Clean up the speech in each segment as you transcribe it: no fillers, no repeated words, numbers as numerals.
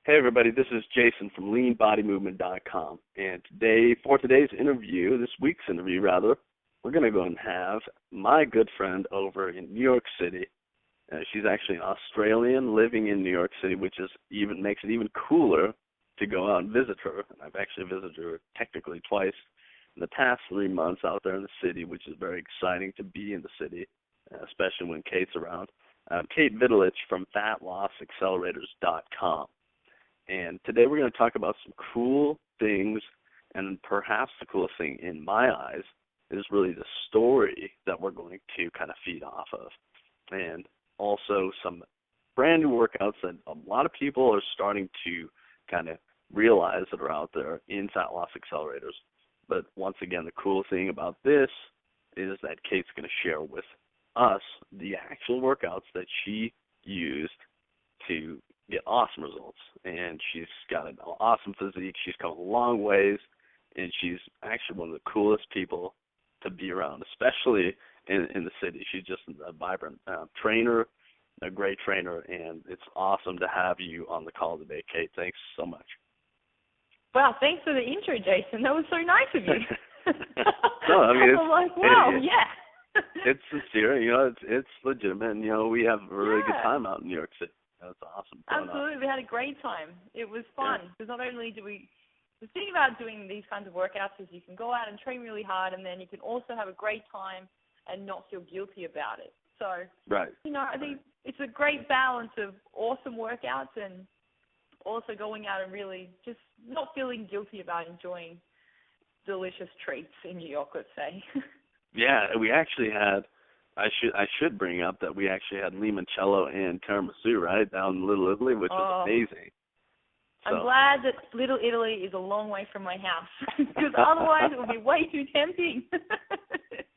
Hey everybody, this is Jason from LeanBodyMovement.com, and for today's interview, this week's interview rather, we're going to go and have my good friend over in New York City. She's actually an Australian living in New York City, which makes it even cooler to go out and visit her. And I've actually visited her technically twice in the past 3 months out there in the city, which is very exciting to be in the city, especially when Kate's around. Kate Vidulich from FatlossAccelerators.com. And today we're going to talk about some cool things, and perhaps the coolest thing in my eyes is really the story that we're going to kind of feed off of. And also some brand new workouts that a lot of people are starting to kind of realize that are out there in Fatloss Accelerators. But once again, the cool thing about this is that Kate's going to share with us the actual workouts that she used to get awesome results. And she's got an awesome physique. She's come a long ways, and she's actually one of the coolest people to be around, especially in the city. She's just a vibrant trainer, a great trainer, and it's awesome to have you on the call today, Kate. Thanks so much. Wow, thanks for the intro, Jason. That was so nice of you. No, I mean, I'm like, wow, yeah. It's sincere, it's legitimate, and, we have a really good time out in New York City. That's awesome. Absolutely. We had a great time. It was fun because not only the thing about doing these kinds of workouts is you can go out and train really hard, and then you can also have a great time and not feel guilty about it. So, right. I think it's a great balance of awesome workouts and also going out and really just not feeling guilty about enjoying delicious treats in New York, let's say. Yeah, we actually had, I should bring up that we actually had limoncello and tiramisu, right, down in Little Italy, which was amazing. I'm glad that Little Italy is a long way from my house, because otherwise it would be way too tempting.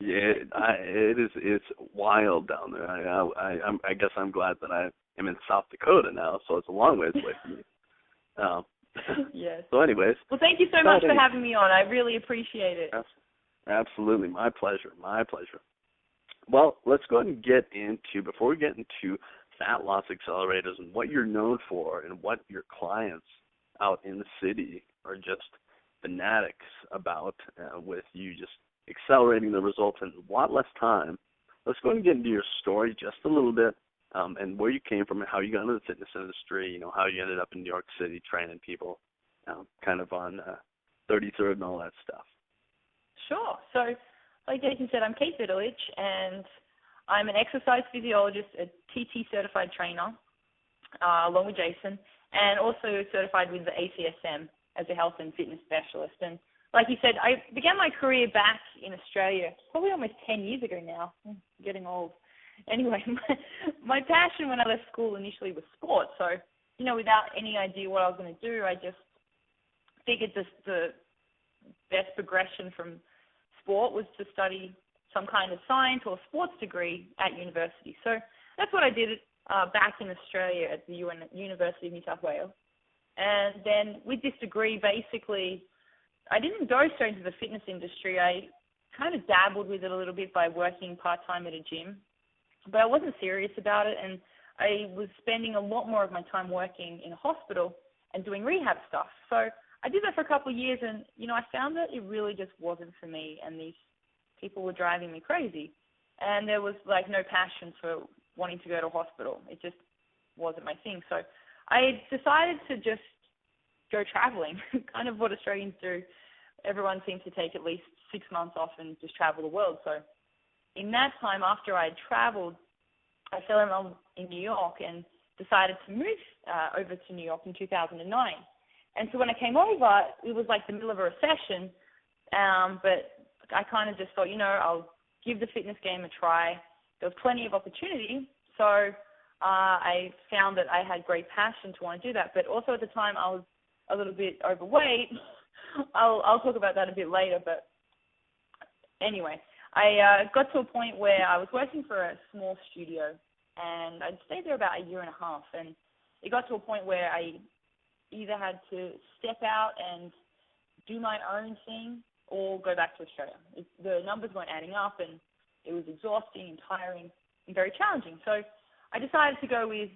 It's wild down there. I guess I'm glad that I am in South Dakota now, so it's a long ways away from me. Yes. So anyways. Well, thank you so much for having me on. I really appreciate it. Absolutely. My pleasure. My pleasure. Well, let's go ahead and before we get into Fatloss Accelerators and what you're known for and what your clients out in the city are just fanatics about with you just accelerating the results in a lot less time, let's go ahead and get into your story just a little bit and where you came from and how you got into the fitness industry, how you ended up in New York City training people kind of on 33rd and all that stuff. Sure. So, like Jason said, I'm Kate Vidulich, and I'm an exercise physiologist, a TT certified trainer, along with Jason, and also certified with the ACSM as a health and fitness specialist. And like you said, I began my career back in Australia probably almost 10 years ago now. I'm getting old. Anyway, my passion when I left school initially was sport. So, without any idea what I was going to do, I just figured the best progression from sport was to study some kind of science or sports degree at university. So that's what I did back in Australia at the University of New South Wales. And then with this degree, basically, I didn't go straight into the fitness industry. I kind of dabbled with it a little bit by working part-time at a gym, but I wasn't serious about it, and I was spending a lot more of my time working in a hospital and doing rehab stuff. So I did that for a couple of years, and, I found that it really just wasn't for me, and these people were driving me crazy. And there was, no passion for wanting to go to a hospital. It just wasn't my thing. So I decided to just go traveling, kind of what Australians do. Everyone seems to take at least 6 months off and just travel the world. So in that time, after I had traveled, I fell in love in New York and decided to move over to New York in 2009. And so when I came over, it was like the middle of a recession, but I kind of just thought, I'll give the fitness game a try. There was plenty of opportunity, so I found that I had great passion to want to do that. But also at the time, I was a little bit overweight. I'll talk about that a bit later. But anyway, I got to a point where I was working for a small studio, and I'd stayed there about a year and a half. And it got to a point where I either had to step out and do my own thing or go back to Australia. The numbers weren't adding up, and it was exhausting and tiring and very challenging. So I decided to go with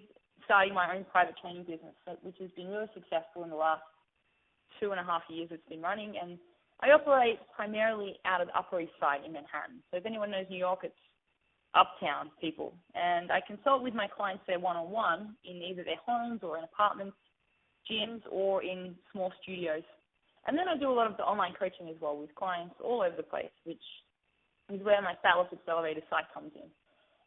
starting my own private training business, which has been really successful in the last 2.5 years it's been running. And I operate primarily out of the Upper East Side in Manhattan. So if anyone knows New York, it's uptown people. And I consult with my clients there one-on-one in either their homes or in apartments, gyms, or in small studios. And then I do a lot of the online coaching as well with clients all over the place, which is where my Fatloss Accelorators site comes in.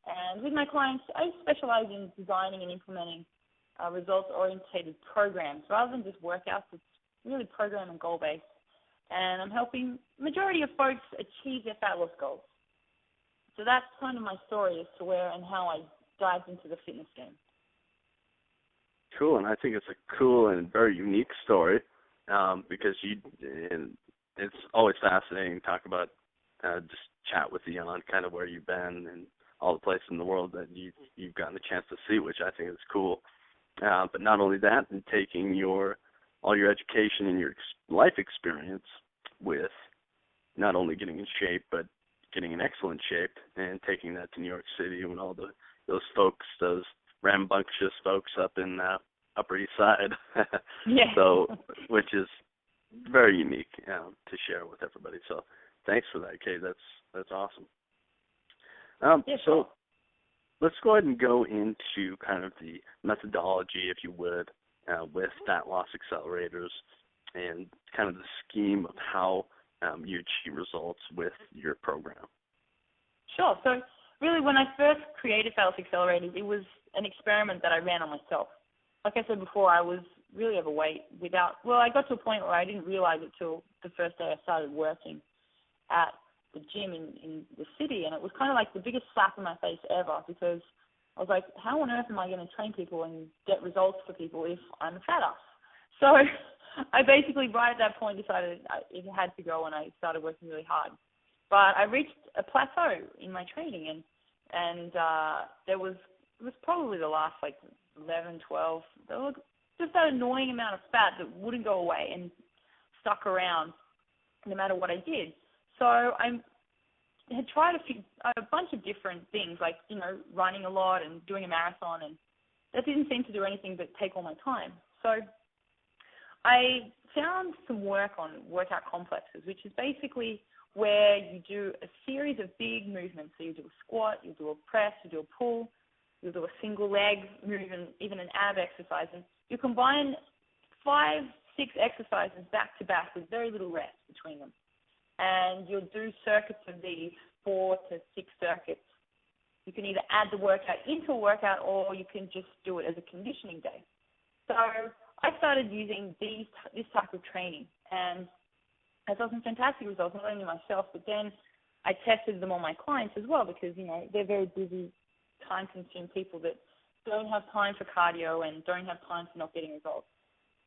And with my clients, I specialize in designing and implementing results-oriented programs. Rather than just workouts, it's really program and goal-based. And I'm helping majority of folks achieve their fat loss goals. So that's kind of my story as to where and how I dived into the fitness game. Cool, and I think it's a cool and very unique story because it's always fascinating to talk about, just chat with you on kind of where you've been and all the places in the world that you've gotten a chance to see, which I think is cool. But not only that, and taking all your education and your life experience with not only getting in shape, but getting in excellent shape and taking that to New York City and all those folks, those rambunctious folks up in Upper East Side. Yeah. So, which is very unique to share with everybody. So thanks for that, Kay. That's awesome. So let's go ahead and go into kind of the methodology, if you would, with Fatloss Accelerators and kind of the scheme of how you achieve results with your program. Sure. So really when I first created Fatloss Accelerators, it was an experiment that I ran on myself. Like I said before, I was really overweight I got to a point where I didn't realize it till the first day I started working at the gym in the city, and it was kind of like the biggest slap in my face ever because I was like, how on earth am I going to train people and get results for people if I'm a fat ass? So I basically right at that point decided it had to go, and I started working really hard. But I reached a plateau in my training, and it was probably the last 11, 12, there was just that annoying amount of fat that wouldn't go away and stuck around no matter what I did. So I had tried a bunch of different things, like, running a lot and doing a marathon, and that didn't seem to do anything but take all my time. So I found some work on workout complexes, which is basically where you do a series of big movements. So you do a squat, you do a press, you do a pull, you do a single leg move, and even an ab exercise. And you combine 5, 6 exercises back to back with very little rest between them. And you'll do circuits of these, 4 to 6 circuits. You can either add the workout into a workout, or you can just do it as a conditioning day. So I started using this type of training, and I saw some fantastic results, not only myself, but then I tested them on my clients as well, because they're very busy, time-consumed people that don't have time for cardio and don't have time for not getting results,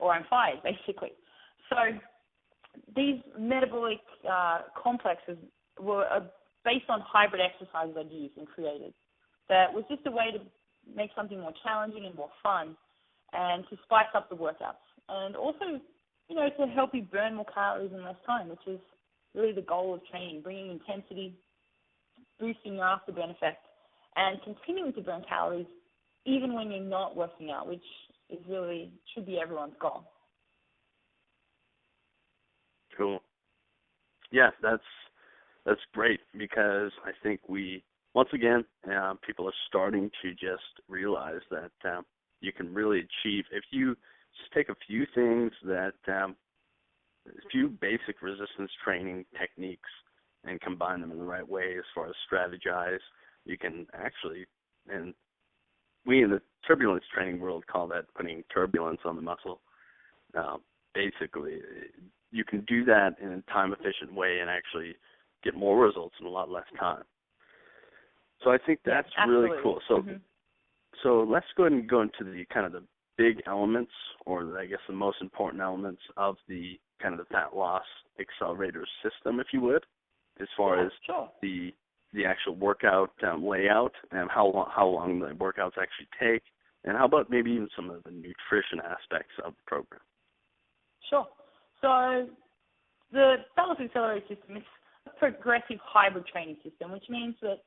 or I'm fired, basically. So these metabolic complexes were based on hybrid exercises I'd used and created. That was just a way to make something more challenging and more fun, and to spice up the workouts. And also, to help you burn more calories in less time, which is really the goal of training, bringing intensity, boosting your afterburn effect, and continuing to burn calories even when you're not working out, which should be everyone's goal. Cool. Yeah, that's great, because I think once again, people are starting to just realize that you can really achieve, if you just take a few things a few basic resistance training techniques and combine them in the right way as far as strategize, you can actually, and we in the turbulence training world call that putting turbulence on the muscle. Basically, you can do that in a time-efficient way and actually get more results in a lot less time. So I think that's really cool. So, So let's go ahead and go into the kind of the big elements, or I guess the most important elements of the kind of the fat loss accelerator system, if you would, as far as the actual workout layout and how long the workouts actually take, and how about maybe even some of the nutrition aspects of the program. Sure. So the Fatloss Accelerator system is a progressive hybrid training system, which means that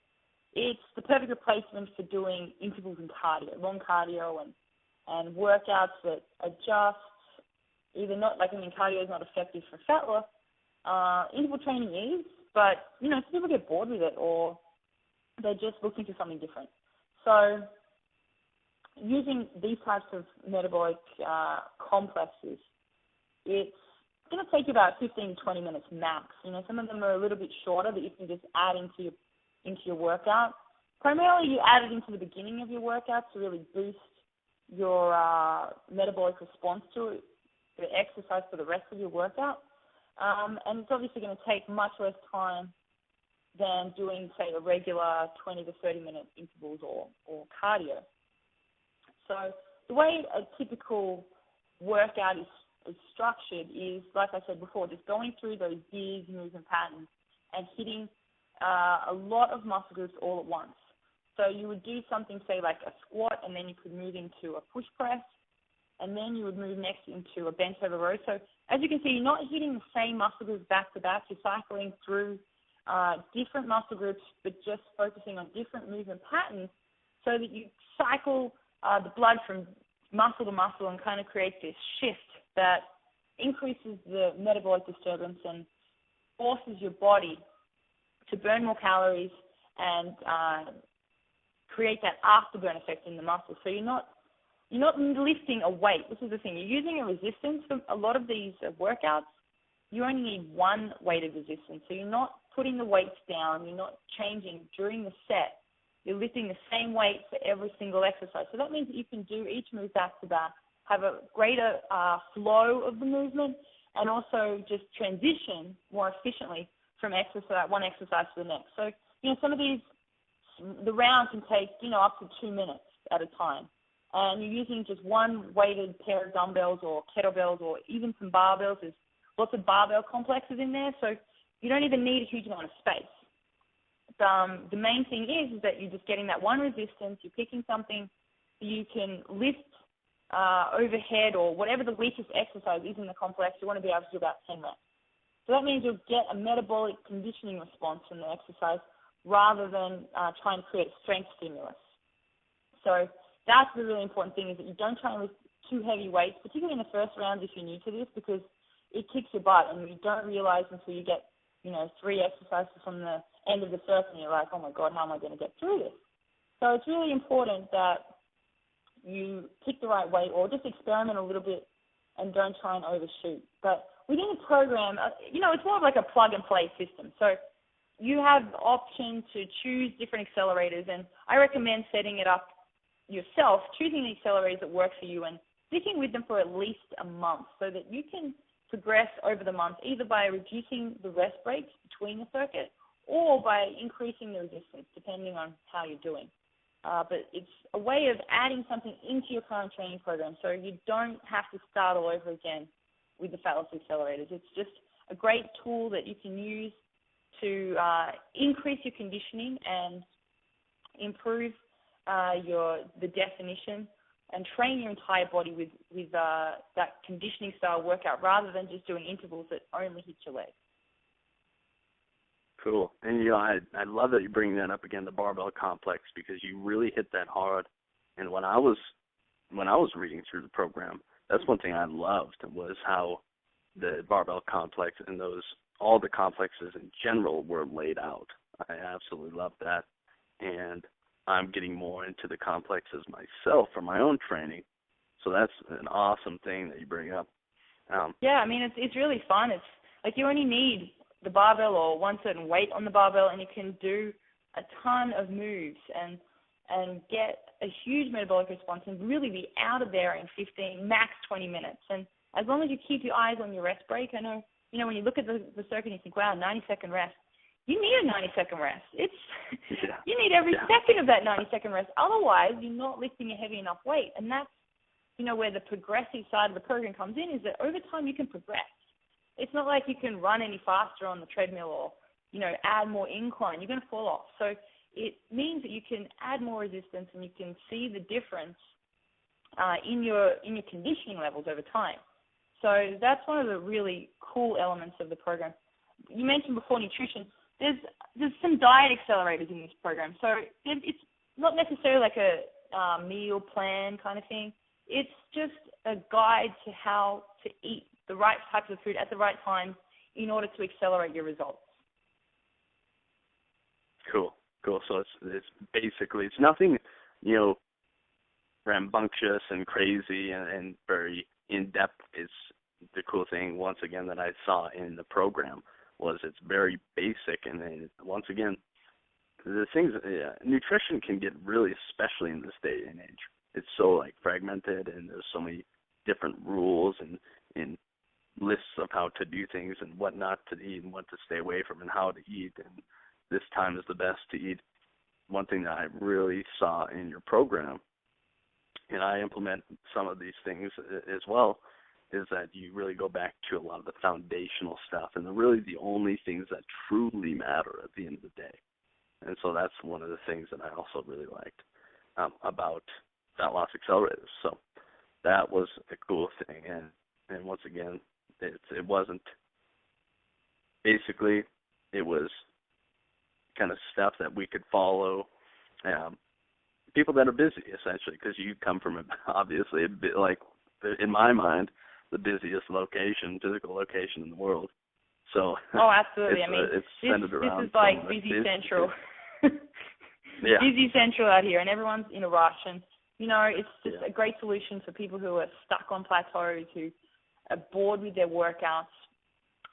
it's the perfect replacement for doing intervals and cardio, long cardio and and workouts that adjust, either not, like, I mean, cardio is not effective for fat loss. Interval training is, but, you know, some people get bored with it or they're just looking for something different. So using these types of metabolic complexes, it's going to take you about 15 to 20 minutes max. You know, some of them are a little bit shorter that you can just add into your workout. Primarily, you add it into the beginning of your workout to really boost your metabolic response to the exercise for the rest of your workout. And it's obviously going to take much less time than doing, say, a regular 20 to 30-minute intervals or cardio. So the way a typical workout is structured is, like I said before, just going through those big movement patterns and hitting a lot of muscle groups all at once. So you would do something, say, like a squat, and then you could move into a push press, and then you would move next into a bench over row. So as you can see, you're not hitting the same muscle groups back to back. You're cycling through different muscle groups, but just focusing on different movement patterns so that you cycle the blood from muscle to muscle and kind of create this shift that increases the metabolic disturbance and forces your body to burn more calories and create that afterburn effect in the muscle. So you're not lifting a weight. This is the thing. You're using a resistance. For a lot of these workouts, you only need one weighted resistance. So you're not putting the weights down. You're not changing during the set. You're lifting the same weight for every single exercise. So that means that you can do each move back to back, have a greater flow of the movement, and also just transition more efficiently from one exercise to the next. So, you know, some of these, the round can take, you know, up to 2 minutes at a time. And you're using just one weighted pair of dumbbells or kettlebells or even some barbells. There's lots of barbell complexes in there, so you don't even need a huge amount of space. The main thing is that you're just getting that one resistance. You're picking something you can lift overhead or whatever the weakest exercise is in the complex. You want to be able to do about 10 reps. So that means you'll get a metabolic conditioning response from the exercise rather than trying to create strength stimulus. So that's the really important thing, is that you don't try and lift too heavy weights, particularly in the first round if you're new to this, because it kicks your butt and you don't realize until you get, you know, 3 exercises from the end of the circuit and you're like, oh my God, how am I going to get through this? So it's really important that you pick the right weight or just experiment a little bit and don't try and overshoot. But within the program, you know, it's more of like a plug-and-play system. So you have the option to choose different accelerators, and I recommend setting it up yourself, choosing the accelerators that work for you and sticking with them for at least a month so that you can progress over the month, either by reducing the rest breaks between the circuit or by increasing the resistance, depending on how you're doing. But it's a way of adding something into your current training program so you don't have to start all over again with the Fatloss Accelerators. It's just a great tool that you can use to increase your conditioning and improve the definition and train your entire body with that conditioning style workout rather than just doing intervals that only hit your legs. Cool. And, you know, I love that you bring that up again, the barbell complex, because you really hit that hard. And when I was reading through the program, that's one thing I loved, was how the barbell complex and all the complexes in general were laid out. I absolutely love that. And I'm getting more into the complexes myself for my own training. So that's an awesome thing that you bring up. Yeah, I mean, it's really fun. It's like you only need the barbell or one certain weight on the barbell, and you can do a ton of moves and get a huge metabolic response and really be out of there in 15, max 20 minutes. And as long as you keep your eyes on your rest break, I know, you know, when you look at the circuit and you think, wow, 90-second rest, you need a 90-second rest. You need every second of that 90-second rest. Otherwise, you're not lifting a heavy enough weight. And that's, you know, where the progressive side of the program comes in, is that over time you can progress. It's not like you can run any faster on the treadmill or, you know, add more incline. You're going to fall off. So it means that you can add more resistance and you can see the difference in your conditioning levels over time. So that's one of the really cool elements of the program. You mentioned before nutrition. There's some diet accelerators in this program. So it's not necessarily like a meal plan kind of thing. It's just a guide to how to eat the right types of food at the right time in order to accelerate your results. Cool. So it's basically, it's nothing, rambunctious and crazy and very in-depth. It's the cool thing, once again, that I saw in the program was it's very basic. And then, once again, the things, nutrition can get really, especially in this day and age, it's so fragmented, and there's so many different rules and lists of how to do things and what not to eat and what to stay away from and how to eat, and this time is the best to eat. One thing that I really saw in your program, and I implement some of these things as well, is that you really go back to a lot of the foundational stuff and really the only things that truly matter at the end of the day. And so that's one of the things that I also really liked about Fatloss Accelerators. So that was a cool thing. And once again, it wasn't, basically, it was kind of stuff that we could follow, people that are busy, essentially, because you come from, obviously, a bit in my mind, the busiest physical location in the world. So absolutely. it's centered around this is like busy central. Yeah. Busy central out here, and everyone's in a rush. And, it's just a great solution for people who are stuck on plateaus, who are bored with their workouts,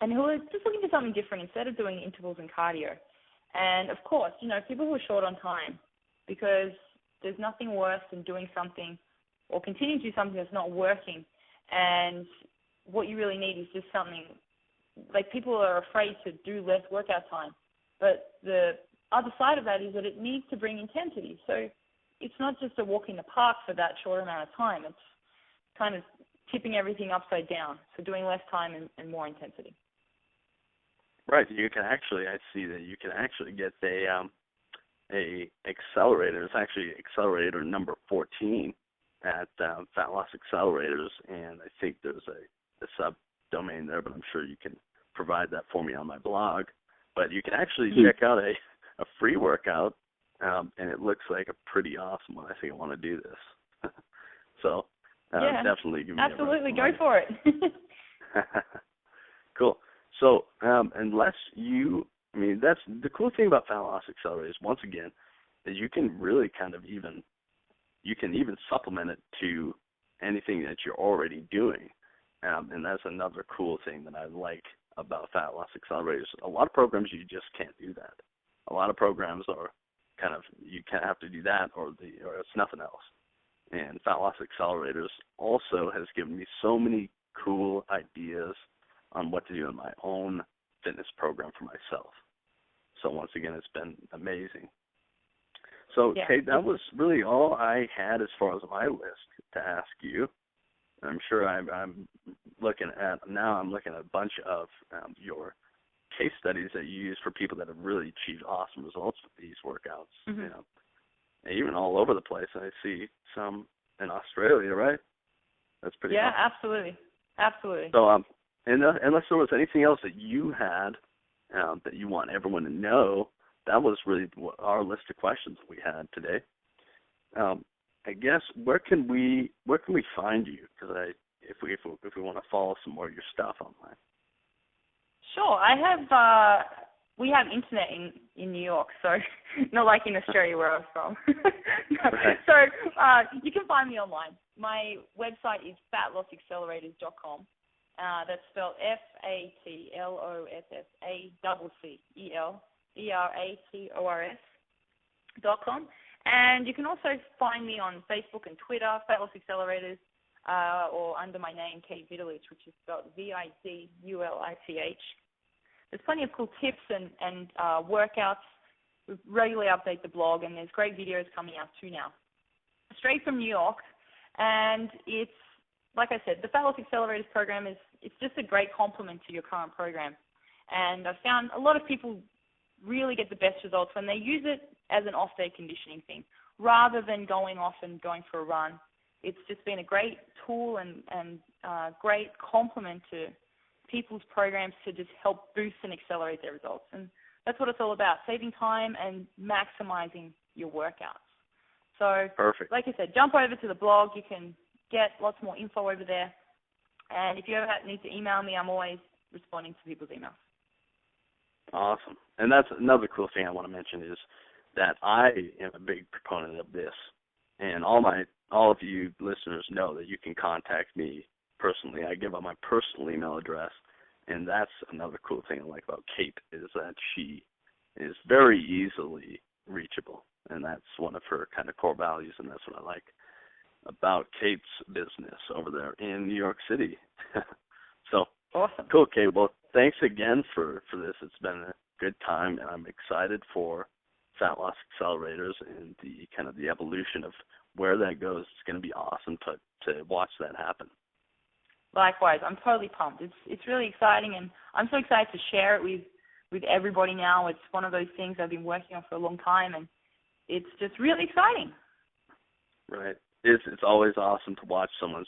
and who are just looking for something different instead of doing intervals and cardio. And, of course, people who are short on time, because there's nothing worse than doing something or continuing to do something that's not working. And what you really need is just something, people are afraid to do less workout time. But the other side of that is that it needs to bring intensity. So it's not just a walk in the park for that short amount of time. It's kind of tipping everything upside down. So doing less time and more intensity. Right. You can actually, I see that you can actually get a accelerator. It's actually accelerator number 14 at Fatloss Accelerators, and I think there's a subdomain there, but I'm sure you can provide that for me on my blog. But you can actually check out a free workout, and it looks like a pretty awesome one. I think I want to do this. So definitely give me absolutely, go for it. Cool. So unless that's the cool thing about Fatloss Accelerators, once again, is you can really kind of even supplement it to anything that you're already doing. And that's another cool thing that I like about Fatloss Accelerators. A lot of programs, you just can't do that. A lot of programs are kind of, you can't have to do that or it's nothing else. And Fatloss Accelerators also has given me so many cool ideas on what to do in my own fitness program for myself. So once again, it's been amazing. So, Kate, that was really all I had as far as my list to ask you. I'm sure I'm looking at a bunch of your case studies that you use for people that have really achieved awesome results with these workouts. And even all over the place. I see some in Australia, right? That's pretty awesome. Yeah, absolutely. So, unless there was anything else that you had that you want everyone to know, that was really our list of questions we had today. I guess where can we find you? Because if we want to follow some more of your stuff online. Sure, we have internet in New York, so not like in Australia where I'm from. Right. So you can find me online. My website is fatlossaccelerators.com. That's spelled FATLOSSACCELERATORS.com. And you can also find me on Facebook and Twitter, Fatloss Accelerators, or under my name, Kate Vidulich, which is spelled VIDULICH. There's plenty of cool tips and workouts. We regularly update the blog, and there's great videos coming out too now. Straight from New York, and it's, like I said, the Fatloss Accelerators program it's just a great complement to your current program. And I've found a lot of people really get the best results when they use it as an off-day conditioning thing, rather than going off and going for a run. It's just been a great tool and great complement to people's programs to just help boost and accelerate their results. And that's what it's all about, saving time and maximizing your workouts. So, perfect. Like I said, jump over to the blog. You can get lots more info over there. And if you ever need to email me, I'm always responding to people's emails. Awesome. And that's another cool thing I want to mention is that I am a big proponent of this. And all of you listeners know that you can contact me personally. I give out my personal email address, and that's another cool thing I like about Kate is that she is very easily reachable, and that's one of her kind of core values, and that's what I like about Kate's business over there in New York City. So awesome. Cool, Kate. Well, thanks again for this. It's been a good time, and I'm excited for Fatloss Accelerators and the kind of the evolution of where that goes. It's going to be awesome to watch that happen. Likewise, I'm totally pumped. It's really exciting, and I'm so excited to share it with everybody now. It's one of those things I've been working on for a long time, and it's just really exciting. Right. It's always awesome to watch someone's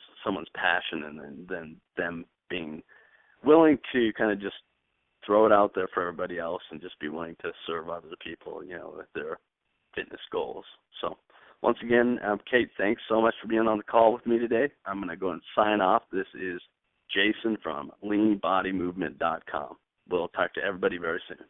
passion and then them being willing to kind of just throw it out there for everybody else and just be willing to serve other people, with their fitness goals. So once again, Kate, thanks so much for being on the call with me today. I'm going to go and sign off. This is Jason from leanbodymovement.com. We'll talk to everybody very soon.